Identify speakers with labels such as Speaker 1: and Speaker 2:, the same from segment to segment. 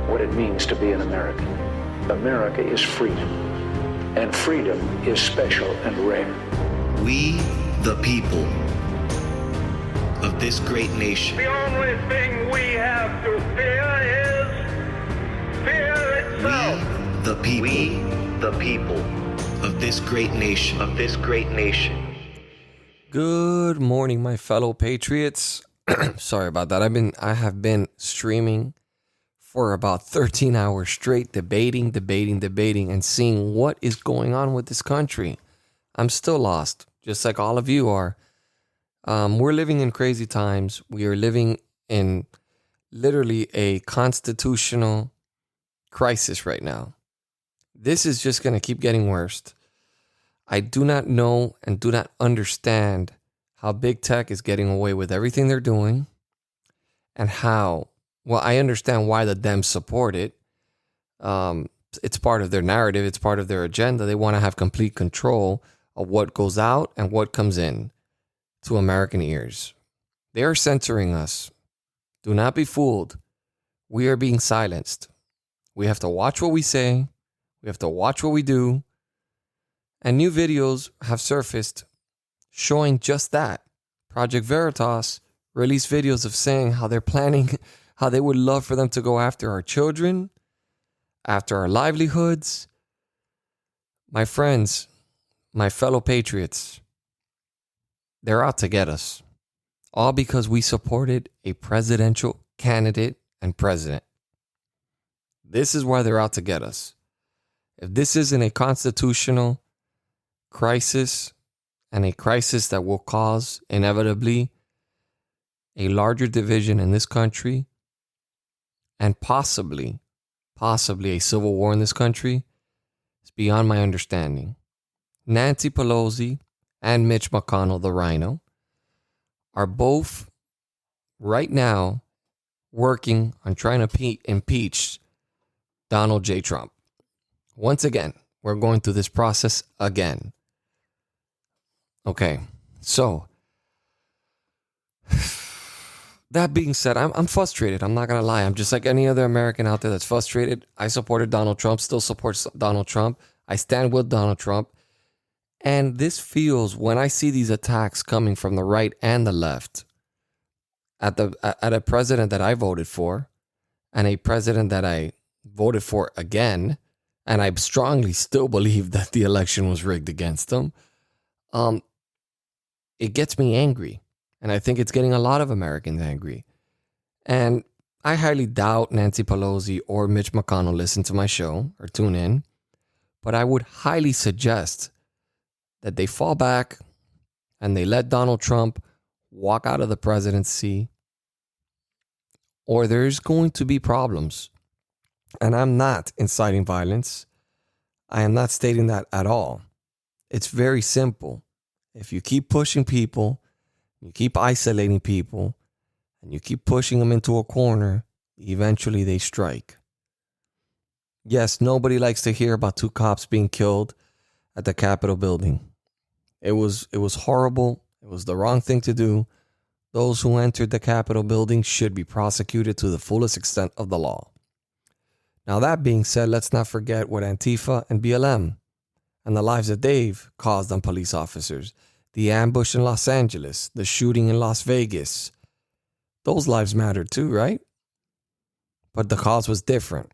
Speaker 1: what it means to be an American. America is freedom, and freedom is special and rare.
Speaker 2: We, the people of this great nation.
Speaker 3: The only thing we have to fear is fear itself.
Speaker 2: We, the people of this great nation.
Speaker 4: Good morning, my fellow patriots. Sorry about that. I have been streaming for about 13 hours straight, debating, and seeing what is going on with this country. I'm still lost, just like all of you are. We're living in crazy times. We are living in literally a constitutional crisis right now. This is just going to keep getting worse. I do not know and do not understand how big tech is getting away with everything they're doing, and how, well, I understand why the Dems support it. It's part of their narrative. It's part of their agenda. They want to have complete control of what goes out and what comes in to American ears. They are censoring us. Do not be fooled. We are being silenced. We have to watch what we say. We have to watch what we do. And new videos have surfaced showing just that. Project Veritas released videos of saying how they're planning, how they would love for them to go after our children, after our livelihoods. My friends, my fellow patriots, they're out to get us. All because we supported a presidential candidate and president. This is why they're out to get us. If this isn't a constitutional crisis, and a crisis that will cause inevitably a larger division in this country, and possibly a civil war in this country, it's beyond my understanding. Nancy Pelosi and Mitch McConnell, the Rhino, are both right now working on trying to impeach Donald J. Trump. Once again, we're going through this process again. Okay, so that being said, I'm frustrated. I'm not going to lie. I'm just like any other American out there that's frustrated. I supported Donald Trump, still support Donald Trump. I stand with Donald Trump. And this feels, when I see these attacks coming from the right and the left at a president that I voted for, and a president that I voted for again, and I strongly still believe that the election was rigged against him, it gets me angry. And I think it's getting a lot of Americans angry. And I highly doubt Nancy Pelosi or Mitch McConnell listen to my show or tune in. But I would highly suggest that they fall back and they let Donald Trump walk out of the presidency, or there's going to be problems. And I'm not inciting violence. I am not stating that at all. It's very simple. If you keep pushing people, you keep isolating people, and you keep pushing them into a corner, eventually they strike. Yes, nobody likes to hear about 2 cops being killed at the Capitol building. It was horrible. It was the wrong thing to do. Those who entered the Capitol building should be prosecuted to the fullest extent of the law. Now, that being said, let's not forget what Antifa and BLM and the lives that they've caused on police officers. The ambush in Los Angeles, the shooting in Las Vegas. Those lives mattered too, right? But the cause was different.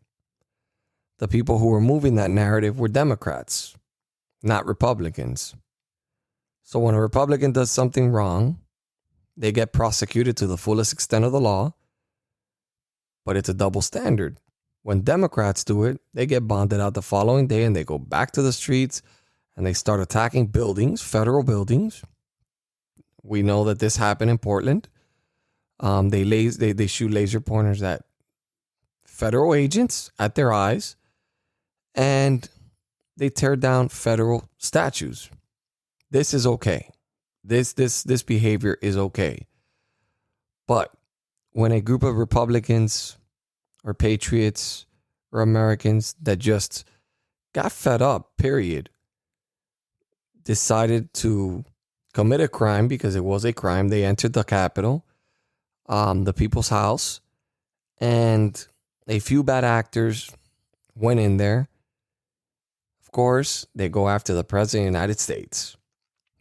Speaker 4: The people who were moving that narrative were Democrats, not Republicans. So when a Republican does something wrong, they get prosecuted to the fullest extent of the law. But it's a double standard. When Democrats do it, they get bonded out the following day and they go back to the streets and they start attacking buildings, federal buildings. We know that this happened in Portland. They shoot laser pointers at federal agents, at their eyes, and they tear down federal statues. This is okay. This behavior is okay. But when a group of Republicans or patriots or Americans that just got fed up, period, decided to commit a crime, because it was a crime. They entered the Capitol, the people's house, and A few bad actors went in there. Of course, they go after the President of the United States.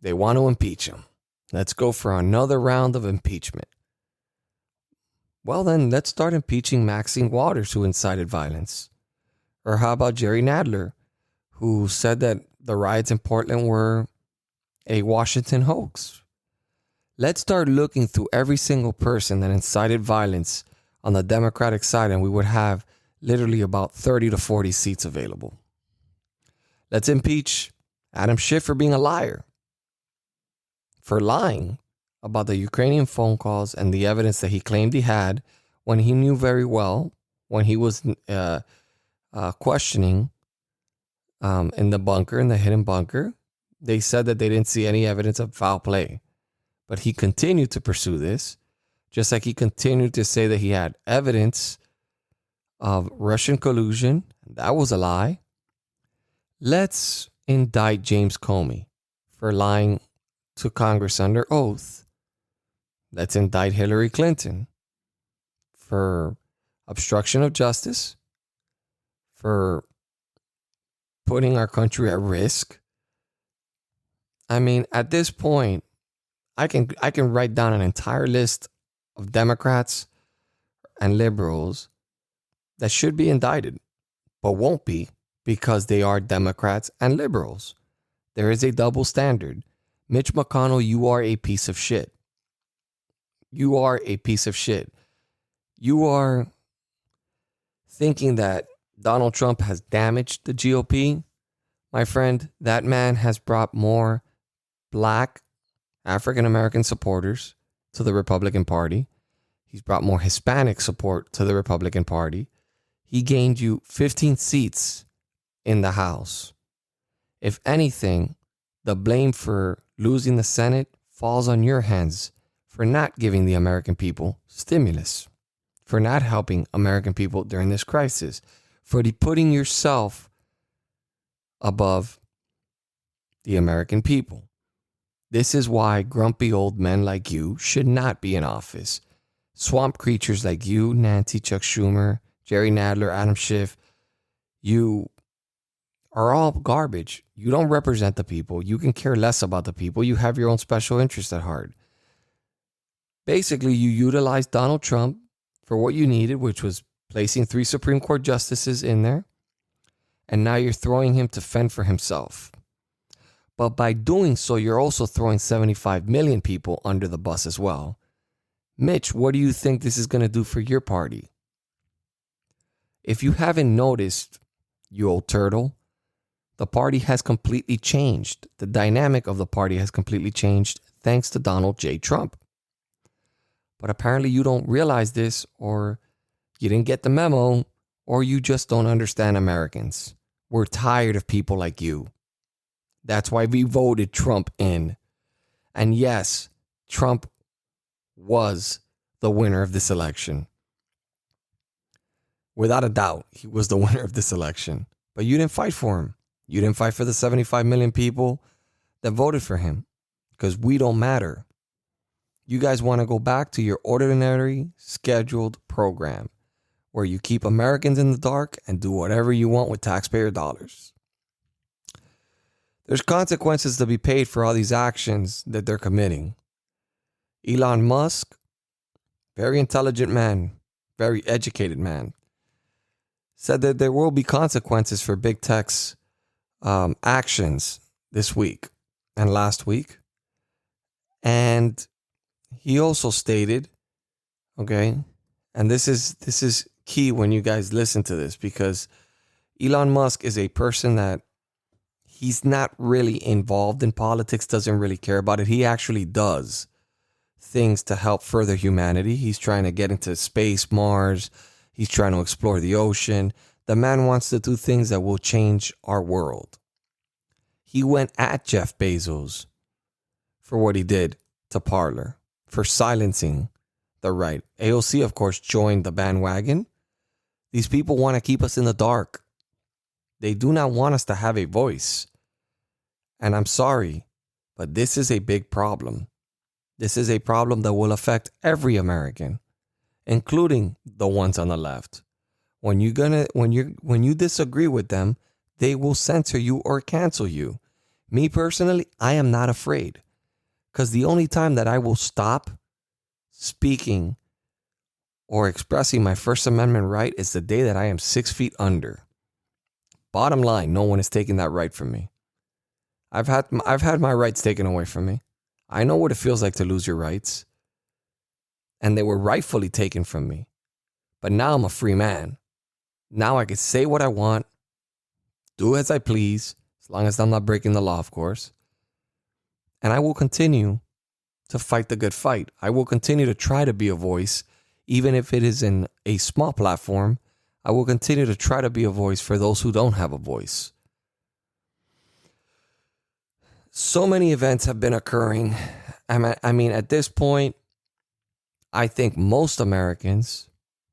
Speaker 4: They want to impeach him. Let's go for another round of impeachment. Well, then let's start impeaching Maxine Waters, who incited violence. Or how about Jerry Nadler, who said that the riots in Portland were a Washington hoax? Let's start looking through every single person that incited violence on the Democratic side, and we would have literally about 30 to 40 seats available. Let's impeach Adam Schiff for being a liar, for lying about the Ukrainian phone calls and the evidence that he claimed he had when he knew very well, when he was questioning in the bunker, in the hidden bunker, they said that they didn't see any evidence of foul play. But he continued to pursue this, just like he continued to say that he had evidence of Russian collusion. That was a lie. Let's indict James Comey for lying to Congress under oath. Let's indict Hillary Clinton for obstruction of justice, for putting our country at risk. I mean, at this point, I can write down an entire list of Democrats and liberals that should be indicted, but won't be because they are Democrats and liberals. There is a double standard. Mitch McConnell, you are a piece of shit. You are a piece of shit. You are thinking that Donald Trump has damaged the GOP. My friend, that man has brought more black African-American supporters to the Republican Party. He's brought more Hispanic support to the Republican Party. He gained you 15 seats in the House. If anything, the blame for losing the Senate falls on your hands for not giving the American people stimulus, for not helping American people during this crisis, for putting yourself above the American people. This is why grumpy old men like you should not be in office. Swamp creatures like you, Nancy, Chuck Schumer, Jerry Nadler, Adam Schiff, you are all garbage. You don't represent the people. You can care less about the people. You have your own special interests at heart. Basically, you utilized Donald Trump for what you needed, which was placing 3 Supreme Court justices in there. And now you're throwing him to fend for himself. But by doing so, you're also throwing 75 million people under the bus as well. Mitch, what do you think this is going to do for your party? If you haven't noticed, you old turtle, the party has completely changed. The dynamic of the party has completely changed thanks to Donald J. Trump. But apparently you don't realize this, or you didn't get the memo, or you just don't understand Americans. We're tired of people like you. That's why we voted Trump in. And yes, Trump was the winner of this election. Without a doubt, he was the winner of this election. But you didn't fight for him. You didn't fight for the 75 million people that voted for him, because we don't matter. You guys want to go back to your ordinary scheduled program where you keep Americans in the dark and do whatever you want with taxpayer dollars. There's consequences to be paid for all these actions that they're committing. Elon Musk, very intelligent man, very educated man, said that there will be consequences for big tech's actions this week and last week. And he also stated, okay, and this is key when you guys listen to this, because Elon Musk is a person that he's not really involved in politics, doesn't really care about it. He actually does things to help further humanity. He's trying to get into space, Mars. He's trying to explore the ocean. The man wants to do things that will change our world. He went at Jeff Bezos for what he did to Parler, for silencing the right. AOC, of course, joined the bandwagon. These people want to keep us in the dark. They do not want us to have a voice. And I'm sorry, but this is a big problem. This is a problem that will affect every American, including the ones on the left. When you disagree with them, they will censor you or cancel you. Me personally, I am not afraid, because the only time that I will stop speaking or expressing my First Amendment right is the day that I am 6 feet under. Bottom line, no one is taking that right from me. I've had my rights taken away from me. I know what it feels like to lose your rights, and they were rightfully taken from me. But now I'm a free man. Now I can say what I want, do as I please, as long as I'm not breaking the law, of course. And I will continue to fight the good fight. I will continue to try to be a voice, even if it is in a small platform. I will continue to try to be a voice for those who don't have a voice. So many events have been occurring. I mean, at this point, I think most Americans,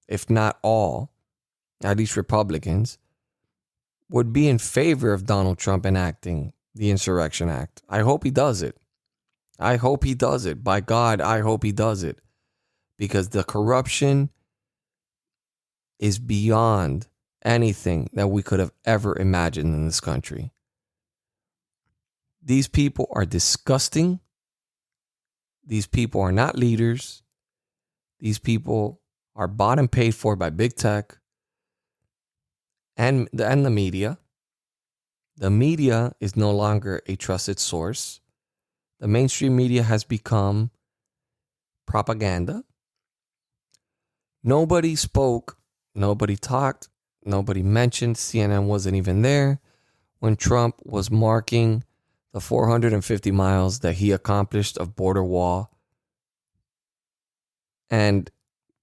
Speaker 4: if not all, at least Republicans, would be in favor of Donald Trump enacting the Insurrection Act. I hope he does it. I hope he does it. By God, I hope he does it. Because the corruption is beyond anything that we could have ever imagined in this country. These people are disgusting. These people are not leaders. These people are bought and paid for by big tech and the media. The media is no longer a trusted source. The mainstream media has become propaganda. Nobody spoke, nobody talked, nobody mentioned. CNN wasn't even there when Trump was marking the 450 miles that he accomplished of border wall. And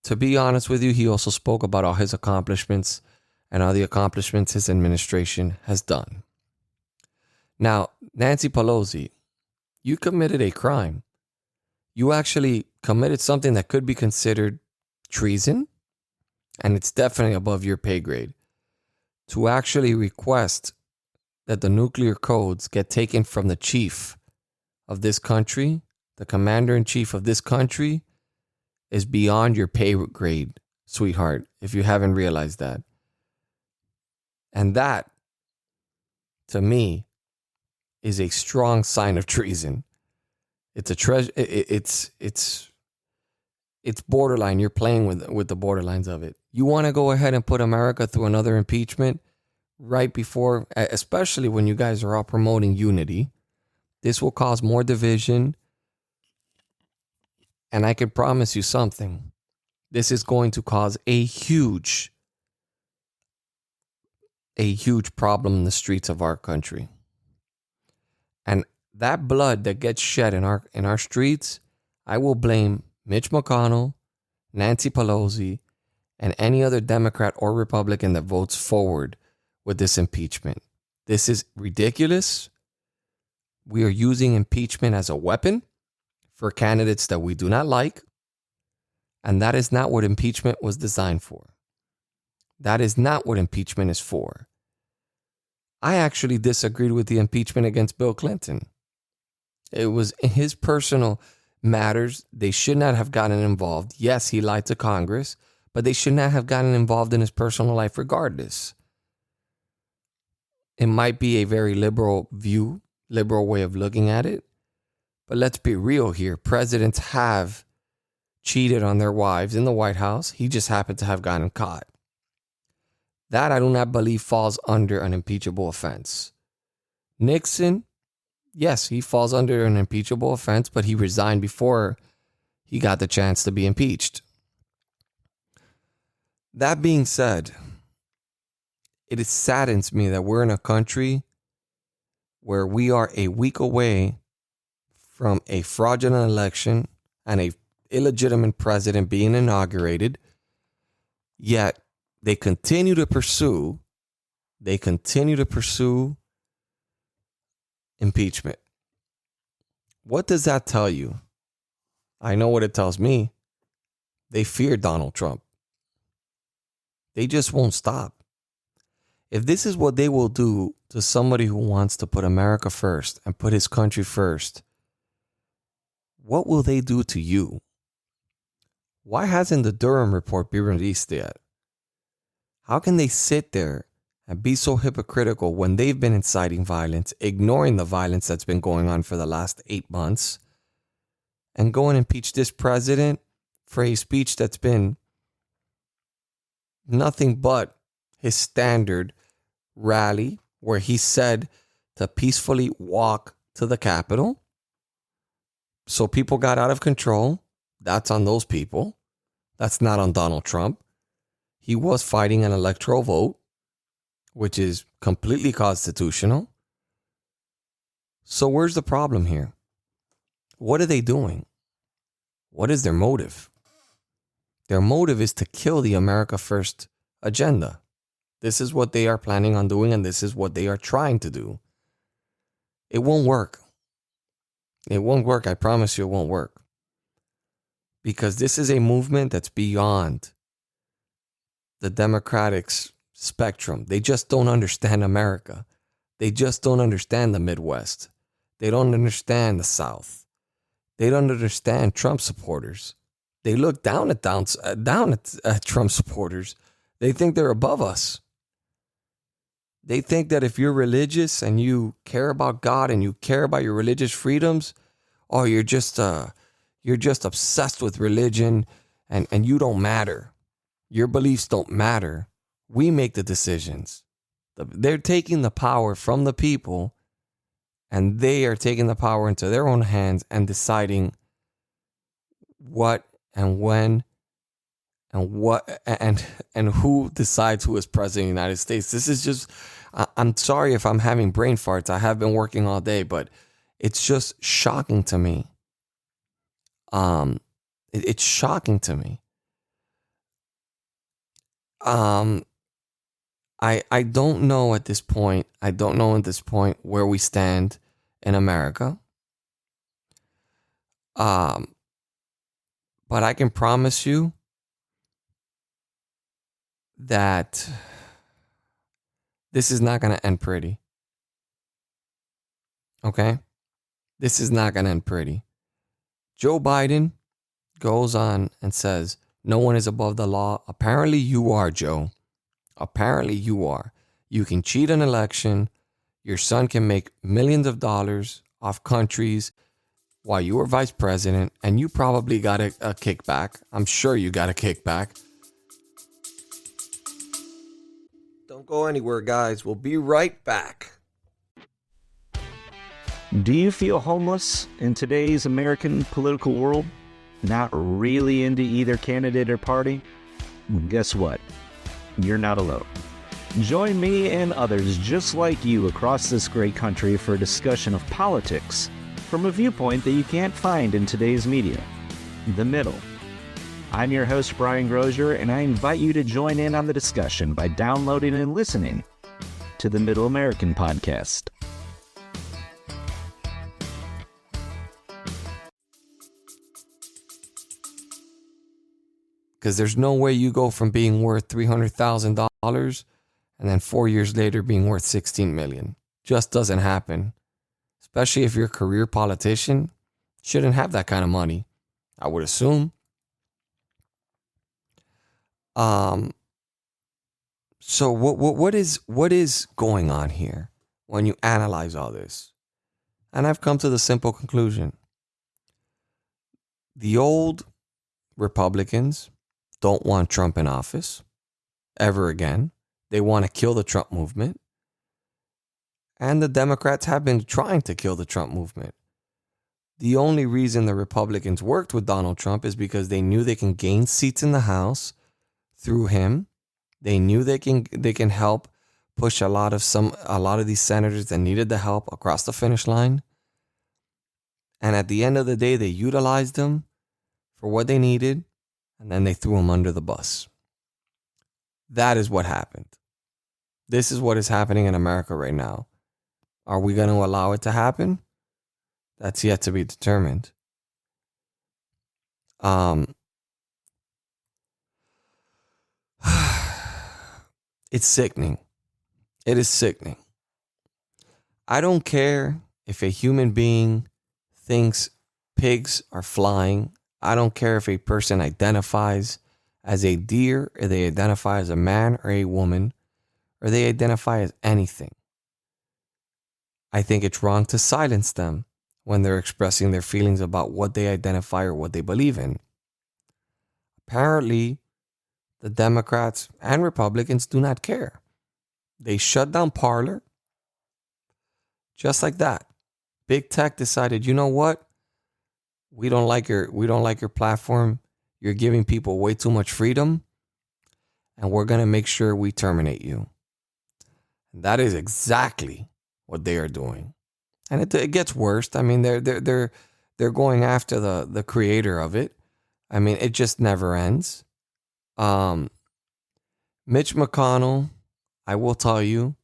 Speaker 4: to be honest with you, he also spoke about all his accomplishments and all the accomplishments his administration has done. Now, Nancy Pelosi, you committed a crime. You actually committed something that could be considered treason, and it's definitely above your pay grade, to actually request that the nuclear codes get taken from the chief of this country. The commander-in-chief of this country is beyond your pay grade, sweetheart, if you haven't realized that. And that, to me, is a strong sign of treason. It's a treasure. It's borderline. You're playing with the borderlines of it. You want to go ahead and put America through another impeachment right before, especially when you guys are all promoting unity. This will cause more division. And I can promise you something. This is going to cause a huge problem in the streets of our country. And that blood that gets shed in our streets, I will blame Mitch McConnell, Nancy Pelosi, and any other Democrat or Republican that votes forward with this impeachment. This is ridiculous. We are using impeachment as a weapon for candidates that we do not like. And that is not what impeachment was designed for. That is not what impeachment is for. I actually disagreed with the impeachment against Bill Clinton. It was in his personal matters. They should not have gotten involved. Yes, he lied to Congress, but they should not have gotten involved in his personal life regardless. It might be a very liberal view, liberal way of looking at it. But let's be real here. Presidents have cheated on their wives in the White House. He just happened to have gotten caught. That I do not believe falls under an impeachable offense. Nixon, yes, he falls under an impeachable offense, but he resigned before he got the chance to be impeached. That being said, it saddens me that we're in a country where we are a week away from a fraudulent election and a illegitimate president being inaugurated, yet they continue to pursue impeachment. What does that tell you? I know what it tells me. They fear Donald Trump. They just won't stop. If this is what they will do to somebody who wants to put America first and put his country first, what will they do to you? Why hasn't the Durham report been released yet? How can they sit there and be so hypocritical when they've been inciting violence, ignoring the violence that's been going on for the last 8 months, and go and impeach this president for a speech that's been nothing but his standard rally where he said to peacefully walk to the Capitol? So people got out of control. That's on those people. That's not on Donald Trump. He was fighting an electoral vote, which is completely constitutional. So where's the problem here? What are they doing? What is their motive? Their motive is to kill the America First agenda. This is what they are planning on doing, and this is what they are trying to do. It won't work. It won't work. I promise you it won't work. Because this is a movement that's beyond the Democratic spectrum. They just don't understand America. They just don't understand the Midwest. They don't understand the South. They don't understand Trump supporters. They look down at Trump supporters. They think they're above us. They think that if you're religious and you care about God and you care about your religious freedoms, oh, you're just obsessed with religion and you don't matter. Your beliefs don't matter. We make the decisions. They're taking the power from the people, and they are taking the power into their own hands and deciding what and when and what and who decides who is president of the United States. This is just, I'm sorry if I'm having brain farts. I have been working all day, but it's just shocking to me. It's shocking to me. I don't know at this point. I don't know at this point where we stand in America. But I can promise you that this is not going to end pretty. Okay? This is not going to end pretty. Joe Biden goes on and says, no one is above the law. Apparently you are, Joe. Apparently you are. You can cheat an election. Your son can make millions of dollars off countries while you were vice president, and you probably got a kickback. I'm sure you got a kickback. Don't go anywhere, guys. We'll be right back.
Speaker 5: Do you feel homeless in today's American political world? Not really into either candidate or party? Well, guess what? You're not alone. Join me and others just like you across this great country for a discussion of politics from a viewpoint that you can't find in today's media, the middle. I'm your host, Brian Grozier, and I invite you to join in on the discussion by downloading and listening to the Middle American Podcast.
Speaker 4: Because there's no way you go from being worth $300,000 and then 4 years later being worth $16 million. Just doesn't happen. Especially if you're a career politician, shouldn't have that kind of money, I would assume. So what is going on here when you analyze all this? And I've come to the simple conclusion. The old Republicans don't want Trump in office ever again. They want to kill the Trump movement. And the Democrats have been trying to kill the Trump movement. The only reason the Republicans worked with Donald Trump is because they knew they can gain seats in the House through him. They knew they can help push a lot of these senators that needed the help across the finish line. And at the end of the day, they utilized them for what they needed, and then they threw him under the bus. That is what happened. This is what is happening in America right now. Are we going to allow it to happen? That's yet to be determined. It's sickening. It is sickening. I don't care if a human being thinks pigs are flying. I don't care if a person identifies as a deer, or they identify as a man or a woman, or they identify as anything. I think it's wrong to silence them when they're expressing their feelings about what they identify or what they believe in. Apparently, the Democrats and Republicans do not care. They shut down Parler just like that. Big tech decided, you know what? We don't like your platform. You're giving people way too much freedom, and we're going to make sure we terminate you. And that is exactly what they are doing. And it gets worse. I mean, they're going after the creator of it. I mean, it just never ends. Mitch McConnell, I will tell you,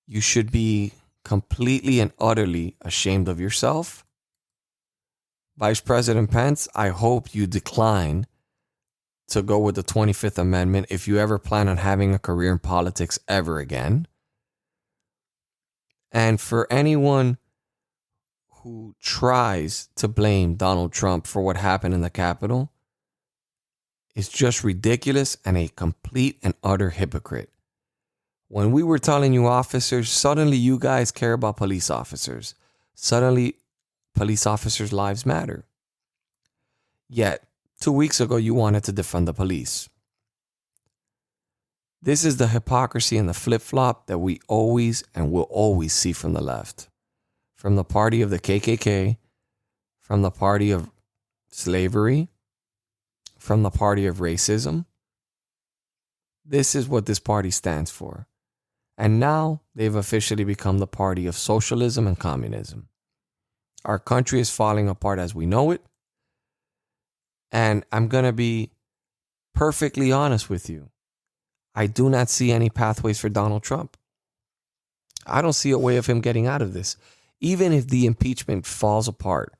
Speaker 4: you should be completely and utterly ashamed of yourself. Vice President Pence, I hope you decline to go with the 25th Amendment if you ever plan on having a career in politics ever again. And for anyone who tries to blame Donald Trump for what happened in the Capitol, is just ridiculous and a complete and utter hypocrite. When we were telling you officers, suddenly you guys care about police officers. Suddenly police officers' lives matter. Yet, 2 weeks ago, you wanted to defund the police. This is the hypocrisy and the flip-flop that we always and will always see from the left. From the party of the KKK, from the party of slavery, from the party of racism. This is what this party stands for. And now they've officially become the party of socialism and communism. Our country is falling apart as we know it. And I'm going to be perfectly honest with you. I do not see any pathways for Donald Trump. I don't see a way of him getting out of this. Even if the impeachment falls apart,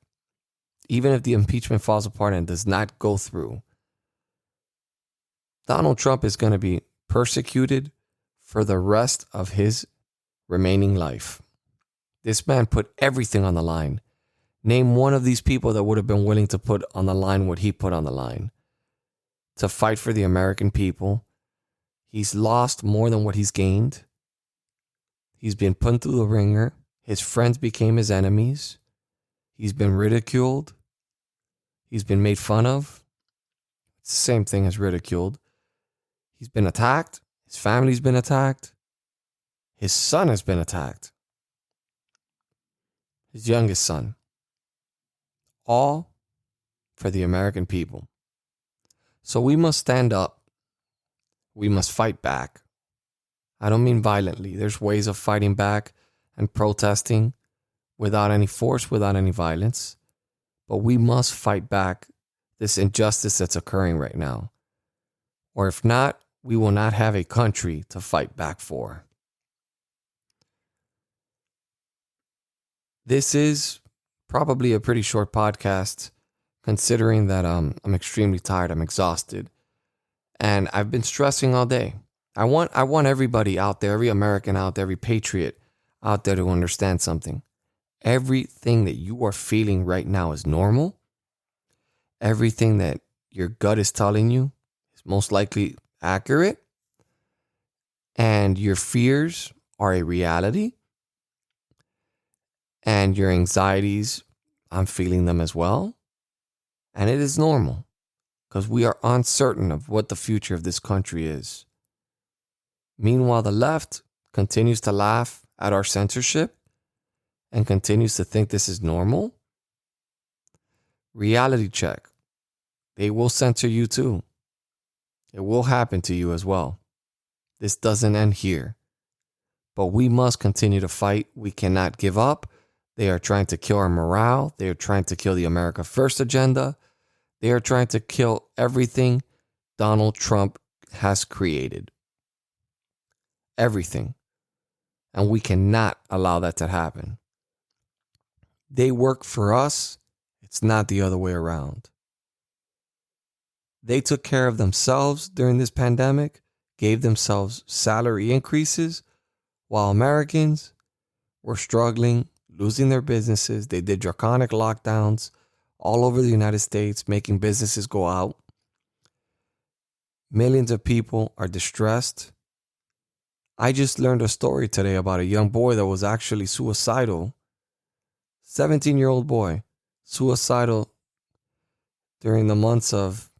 Speaker 4: and does not go through, Donald Trump is going to be persecuted for the rest of his remaining life. This man put everything on the line. Name one of these people that would have been willing to put on the line what he put on the line to fight for the American people. He's lost more than what he's gained. He's been put through the ringer. His friends became his enemies. He's been ridiculed. He's been made fun of. It's the same thing as ridiculed. He's been attacked. His family's been attacked. His son has been attacked. His youngest son. All for the American people. So we must stand up. We must fight back. I don't mean violently. There's ways of fighting back and protesting without any force, without any violence. But we must fight back this injustice that's occurring right now. Or if not, we will not have a country to fight back for. This is probably a pretty short podcast, considering that I'm extremely tired. I'm exhausted. And I've been stressing all day. I want everybody out there, every American out there, every patriot out there to understand something. Everything that you are feeling right now is normal. Everything that your gut is telling you is most likely accurate. And your fears are a reality. And your anxieties, I'm feeling them as well. And it is normal because we are uncertain of what the future of this country is. Meanwhile, the left continues to laugh at our censorship and continues to think this is normal. Reality check. They will censor you too. It will happen to you as well. This doesn't end here. But we must continue to fight. We cannot give up. They are trying to kill our morale. They are trying to kill the America First agenda. They are trying to kill everything Donald Trump has created. Everything. And we cannot allow that to happen. They work for us. It's not the other way around. They took care of themselves during this pandemic, gave themselves salary increases, while Americans were struggling, losing their businesses. They did draconic lockdowns all over the United States, making businesses go out. Millions of people are distressed. I just learned a story today about a young boy that was actually suicidal. 17-year-old boy, suicidal during the months of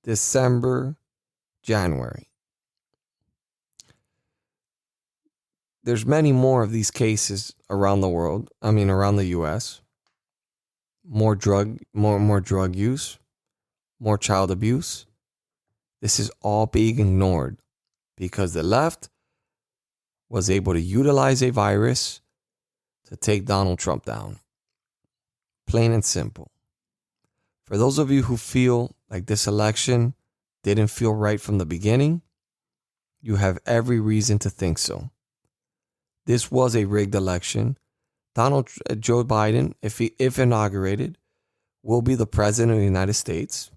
Speaker 4: December, January. There's many more of these cases around the world. Around the US. More drug use, more child abuse. This is all being ignored because the left was able to utilize a virus to take Donald Trump down. Plain and simple. For those of you who feel like this election didn't feel right from the beginning, you have every reason to think so. This was a rigged election. Joe Biden, if inaugurated, will be the president of the United States.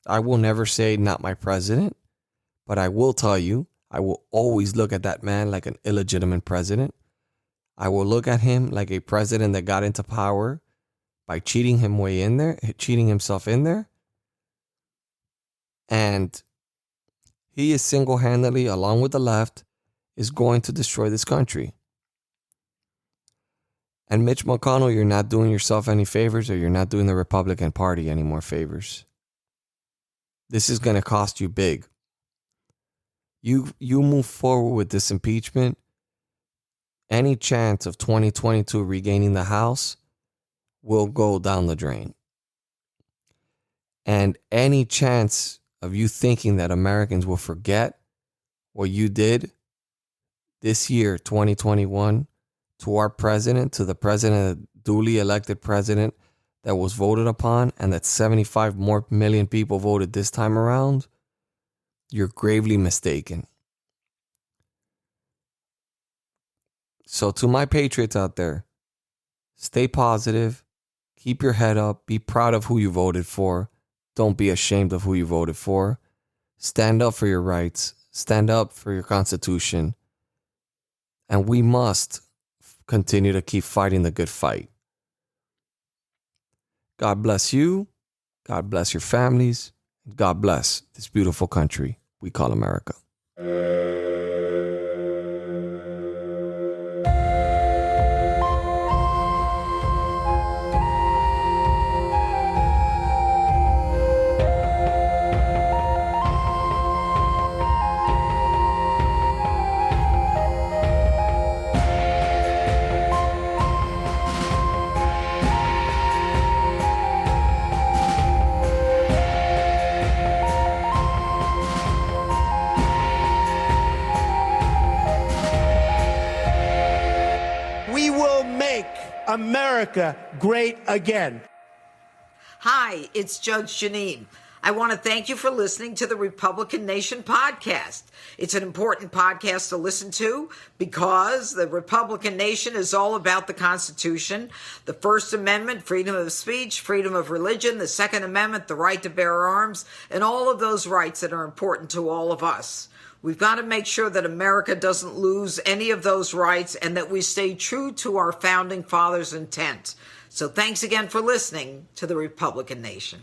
Speaker 4: I will never say not my president, but I will tell you, I will always look at that man like an illegitimate president. I will look at him like a president that got into power by cheating himself in there. And he is single-handedly, along with the left, is going to destroy this country. And Mitch McConnell, you're not doing yourself any favors, or you're not doing the Republican Party any more favors. This is going to cost you big. You move forward with this impeachment, any chance of 2022 regaining the House will go down the drain. And any chance of you thinking that Americans will forget what you did this year, 2021, to our president, to the president, duly elected president that was voted upon, and that 75 more million people voted this time around, you're gravely mistaken. So to my patriots out there, stay positive, keep your head up, be proud of who you voted for. Don't be ashamed of who you voted for. Stand up for your rights. Stand up for your Constitution. And we must continue to keep fighting the good fight. God bless you. God bless your families. God bless this beautiful country we call America.
Speaker 6: We will make America great again.
Speaker 7: Hi, it's Judge Janine. I want to thank you for listening to the Republican Nation podcast. It's an important podcast to listen to because the Republican Nation is all about the Constitution, the First Amendment, freedom of speech, freedom of religion, the Second Amendment, the right to bear arms, and all of those rights that are important to all of us. We've got to make sure that America doesn't lose any of those rights and that we stay true to our founding fathers' intent. So thanks again for listening to the Republican Nation.